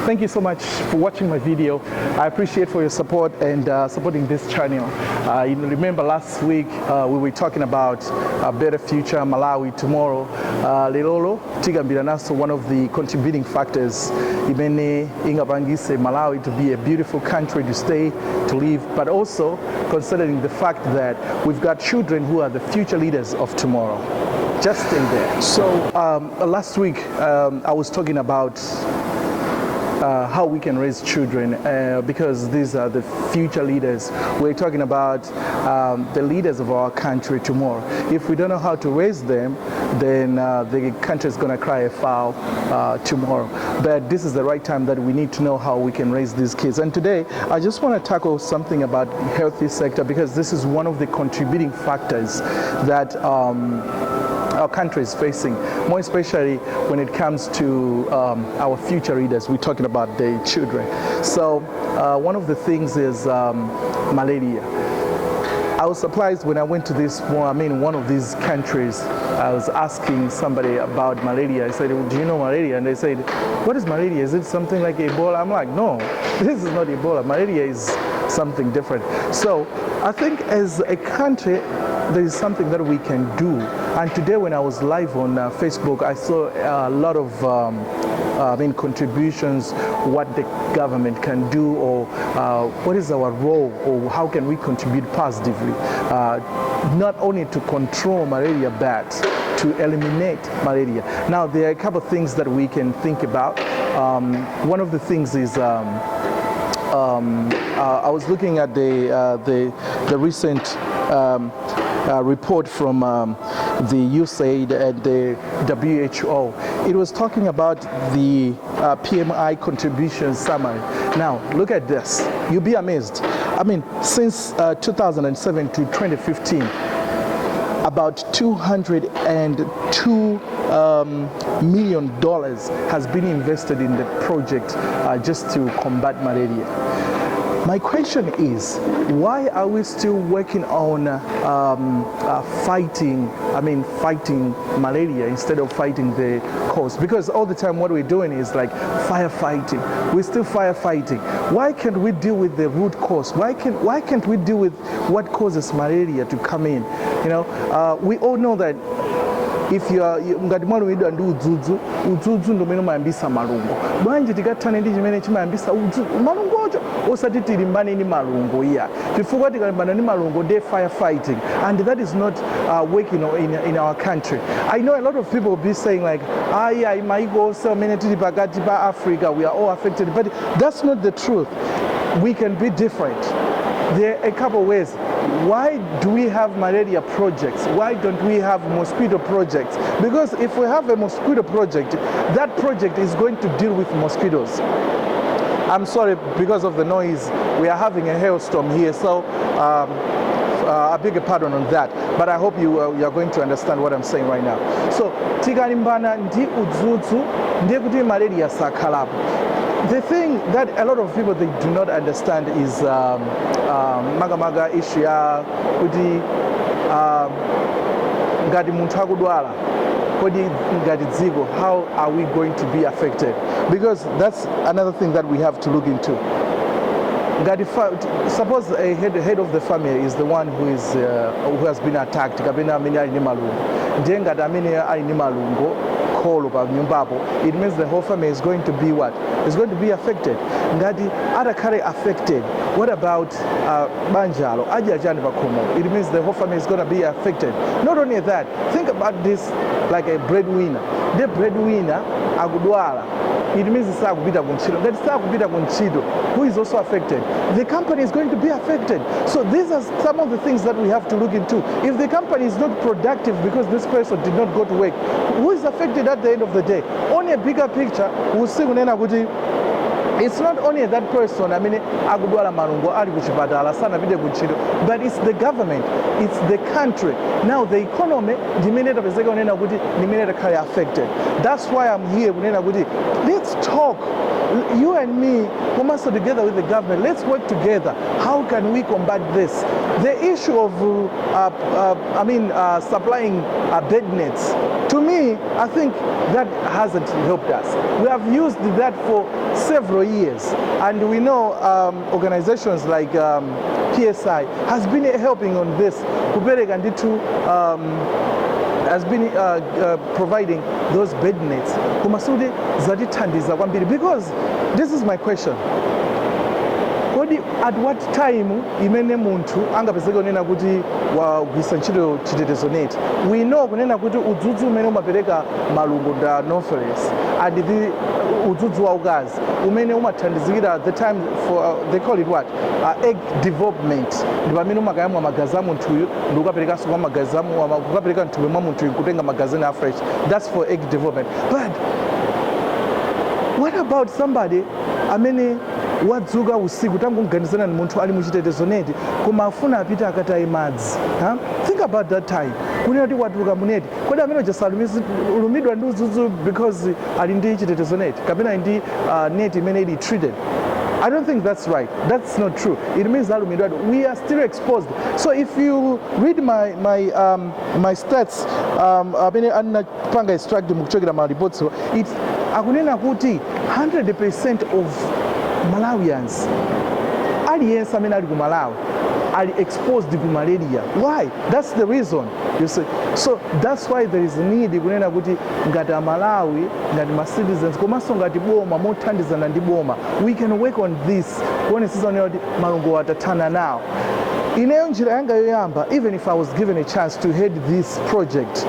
Thank you so much for watching my video. I appreciate for your support and supporting this channel. You remember last week we were talking about a better future, Malawi tomorrow. Lelolo tigambira naso one of the contributing factors imene ingapangise Malawi to be a beautiful country to stay, to live, but also considering the fact that we've got children who are the future leaders of tomorrow. Just stay there. So last week I was talking about how we can raise children because these are the future leaders. We're talking about the leaders of our country tomorrow. If we don't know how to raise them, then the country is going to cry a foul tomorrow. But this is the right time that we need to know how we can raise these kids. And today, I just want to tackle something about healthy sector because this is one of the contributing factors that our country is facing, more especially when it comes to our future leaders. We're talking about the children. So one of the things is malaria. I was surprised when I went to one of these countries. I was asking somebody about malaria. I said, do you know malaria? And they said, what is malaria? Is it something like Ebola? I'm like, no, this is not Ebola. Malaria is something different. So I think as a country, there is something that we can do. And today when I was live on Facebook, I saw a lot of contributions, what the government can do, or what is our role, or how can we contribute positively, not only to control malaria but to eliminate malaria. Now there are a couple of things that we can think about. One of the things is I was looking at the recent report from the USAID and the WHO. It was talking about the PMI contribution summary. Now, look at this. You'll be amazed. I mean, since 2007 to 2015, about $202 million has been invested in the project just to combat malaria. My question is, why are we still working on fighting malaria instead of fighting the cause? Because all the time what we're doing is like firefighting. We're still firefighting. Why can't we deal with the root cause? Why can't we deal with what causes malaria to come in? You know, we all know that if you are ngati mwana wedu andu udzudzu ndo mene mayambisa malungo bwanji tikathane ndi chimene chimayambisa malungo ocho osati tilimbane ndi malungo iya chifukwa tikalimbana ndi malungo they firefighting, and that is not working in our country. I know a lot of people will be saying like maiko so many tili pakati pa Africa we are all affected, but that's not the truth. We can be different. There are a couple ways. Why do we have malaria projects? Why don't we have mosquito projects? Because if we have a mosquito project, that project is going to deal with mosquitoes. I'm sorry because of the noise. We are having a hailstorm here, so I beg a pardon on that. But I hope you are going to understand what I'm saying right now. So, tikalimbana ndi udzudzu ndiye kuti malaria sakhalapo. The thing that a lot of people they do not understand is maga issue ya kuti ngati munthu akudwala kodi ngati dziko, how are we going to be affected? Because that's another thing that we have to look into. Suppose a head of the family is the one who has been attacked kapena amene ali ndi malungo, ndiye ngati amene ali ndi malungo it means the whole family is going to be what? Is going to be affected. Ngati atakale affected, what about banjalo ajajani bakomo? It means the whole family is going to be affected. Not only that, think about this like a breadwinner. The breadwinner agudwala, it means it's akupita kunchito. Ngati sakupita kunchito, who is also affected? The company is going to be affected. So these are some of the things that we have to look into. If the company is not productive because this person did not go to work, who is affected at the end of the day? On a bigger picture, we'll see it's not only that person, agudwala malungo ali kuchipatala sana vide kuchito, but it's the government, it's the country. Now the economy dimineta pezeka unena kuti dimineta kale affected. That's why I'm here unena kuti let's talk. You and me, also together with the government, let's work together. How can we combat this? The issue of supplying bed nets, to me me, I think that hasn't helped us. We have used that for several years, and we know organizations like PSI has been helping on this. Kupereka nditu has been providing those bed nets. Kumasudi zatithandiza kwambiri, because this is my question. At what time imene munthu angapezeke kunena kuti wagwisa ntchito chitetezo net? We know kunena kuti udzudzu umene umapereka malungo nda Anopheles and the udzudzu wa ukazi umene umathandizikira the time for they call it what, egg development, ndi pamene umakayamwa magazi a munthuyu ndi ukaperekanso kwa magazi ukapereka mthupi mwa munthuyu kutenga magazi ena fresh. That's for egg development. But what about somebody amene wadzuka usiku tangoganizana ni munthu ali muchitetezo neti koma afuna apita akataye madzi? Think about that time. Kunena kuti watuluka muneti, kodi amene jasalumidwa ndi udzudzu because ali ndi chitetezo neti kapena ndi neti imene ili treated? I don't think that's right. That's not true. It means we are still exposed. So if you read my stats, panga extract mukuchokera ma reports, it's akunena kuti 100% of Malawians aliyense amene ali ku Malawi ali exposed to malaria. Why? That's the reason, you see. So that's why there is need kunena kuti ngati Malawi, ngati ma citizens komanso ngati boma mothandizana ndi boma, we can work on this kuonesa kuti malungo atathana now. Ineyo njira yanga yoyamba, even if I was given a chance to head this project,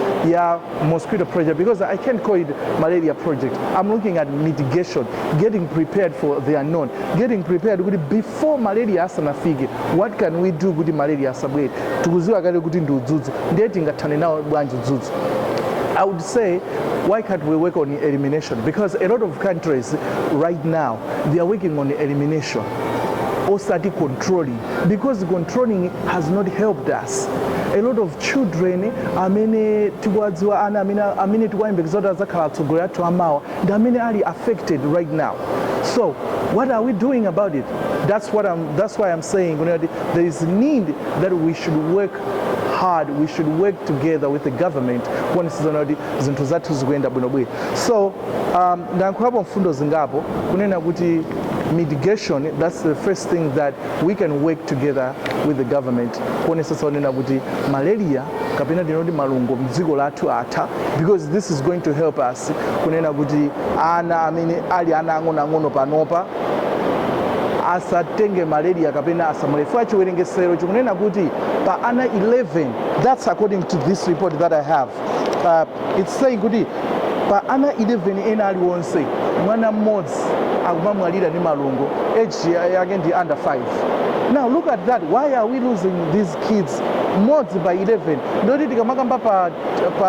mosquito project, because I can't call it malaria project. I'm looking at mitigation, getting prepared for the unknown, getting prepared before malaria asanafike. What can we do kuti malaria asabwere? Tukuziwa kale kuti ndi udzudzu, ndiye tingathane nawo bwanji udzudzu. I would say, why can't we work on elimination? Because a lot of countries right now, they are working on elimination. Or study controlling, because controlling has not helped us. A lot of children amene tikuwadziwa ana amene tikuwayembekezera zakhala atsogolera athu amawa ndi amene ali affected right now. So what are we doing about it? That's why I'm saying there is need that we should work hard, we should work together with the government when zinthu zathu zikuyenda bwinobwino. So ndankulapo mfundo zingapo kunena kuti mitigation, that's the first thing that we can work together with the government kuonesa kuti malaria kapena tinoti malungo mdziko lathu atha, because this is going to help us kunena kuti ana amene ali ana ang'ono panopa asatenge malaria kapena asamulefu chiwerengesero chikunena kuti pa ana 11, that's according to this report that I have, it's saying kuti pa ana 11 ena aliwonse mwana mmodzi akumamwalira ndi malungo, age yake ndi under 5. Now look at that. Why are we losing these kids? Mods by 11. Ndoti tikamakamba pa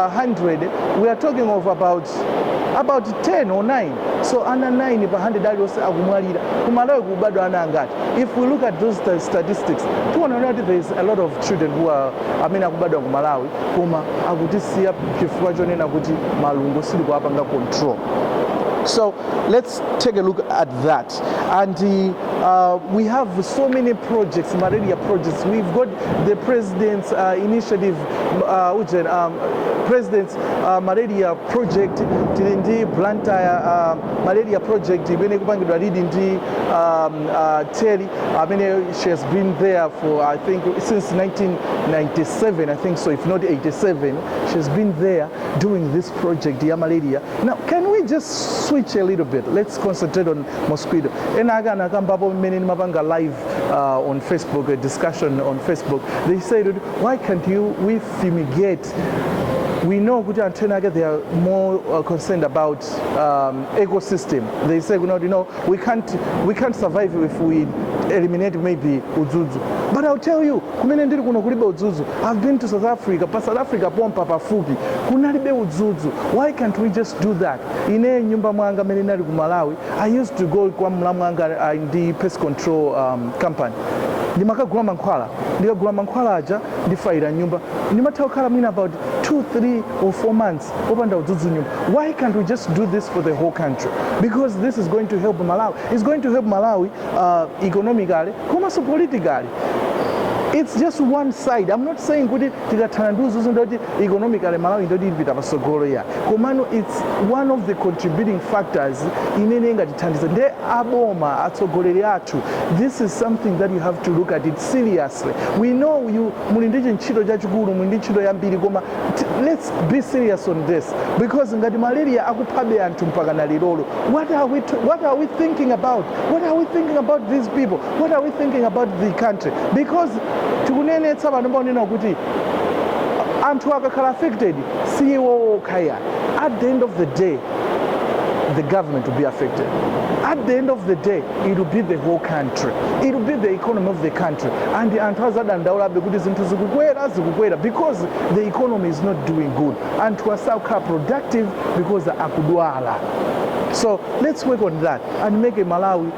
100, we are talking of about 10 or 9. So ana 9 pa 100 aliyonse akumwalira. Kumalawi kubadwa ana angati? If we look at those statistics, there is a lot of children who are akubadwa ku Malawi koma akutisiya chifukwa chonena kuti malungo sili kuapanga control. So let's take a look at that. And we have so many projects, malaria projects. We've got the President's initiative, President's malaria project, Tilindi Blantyre malaria project, Terry, she has been there for, I think, since 1997, I think so, if not 87. She's been there doing this project, malaria. Now, can we just switch a little bit? Let's concentrate on mosquito. And again, I come live on Facebook, a discussion on Facebook. They said, why can't we fumigate? We know they are more concerned about ecosystem. They say, we can't survive if we eliminate maybe udzudzu. But I'll tell you, I've been to South Africa, pa South Africa pompa pafupi, kunalibe udzudzu. Why can't we just do that? Ine nyumba mwanga menenali ku Malawi, I used to go kwa mlamwanga in the pest control company. Ndimakagula mankhwala, ndikagula mankhwala aja ndifaira nyumba. Ndimathaukhala mwina about 2, 3 or 4 months opanda udzudzu nyumba. Why can't we just do this for the whole country? Because this is going to help Malawi. It's going to help Malawi economically, also politically. It's just one side. I'm not saying kuti tikatanduzo ndoti economically Malawi ndoti ipita pasogolo ya. Komano it's one of the contributing factors imene ngatithandiza nde aboma atsogoleri athu. This is something that you have to look at it seriously. We know you muli ndi ntchito chachikulu, muli ndi ntchito yambiri koma let's be serious on this because ngati malaria akuphabe anthu mpaka na lirolo. What are we thinking about? What are we thinking about these people? What are we thinking about the country? Because tikunenetsa vanhu vanena kuti anthu akakhala affected siwo okaya. At the end of the day the government will be affected. At the end of the day it will be the whole country. It will be the economy of the country. And the anthu azadandaulabe kuti zinthu zikukwera because the economy is not doing good. Anthu asakhala productive because akudwala. So let's work on that and make a Malawi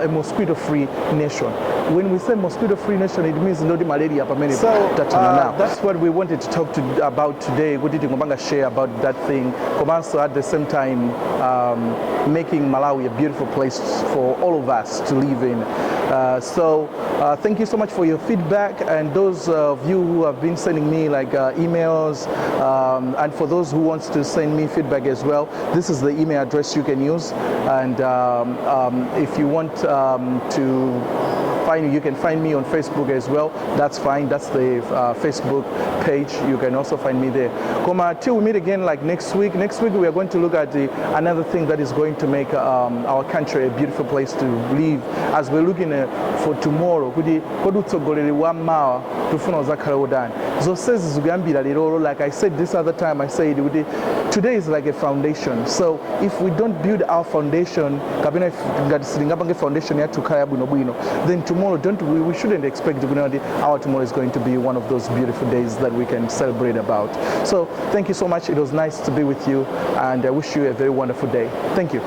a mosquito-free nation. When we say mosquito-free nation, it means no malaria. So that's what we wanted to talk about today. We did share about that thing. Also at the same time, making Malawi a beautiful place for all of us to live in. So thank you so much for your feedback, and those of you who have been sending me like emails, and for those who wants to send me feedback as well, this is the email address you can use. And if you want you can find me on Facebook as well. That's fine. That's the Facebook page. You can also find me there. Till we meet again like next week. Next week we are going to look at another thing that is going to make our country a beautiful place to live. As we're looking for tomorrow, like I said this other time, I said today is like a foundation. So if we don't build our foundation, then tomorrow we shouldn't expect our tomorrow is going to be one of those beautiful days that we can celebrate about. So thank you so much. It was nice to be with you, and I wish you a very wonderful day. Thank you.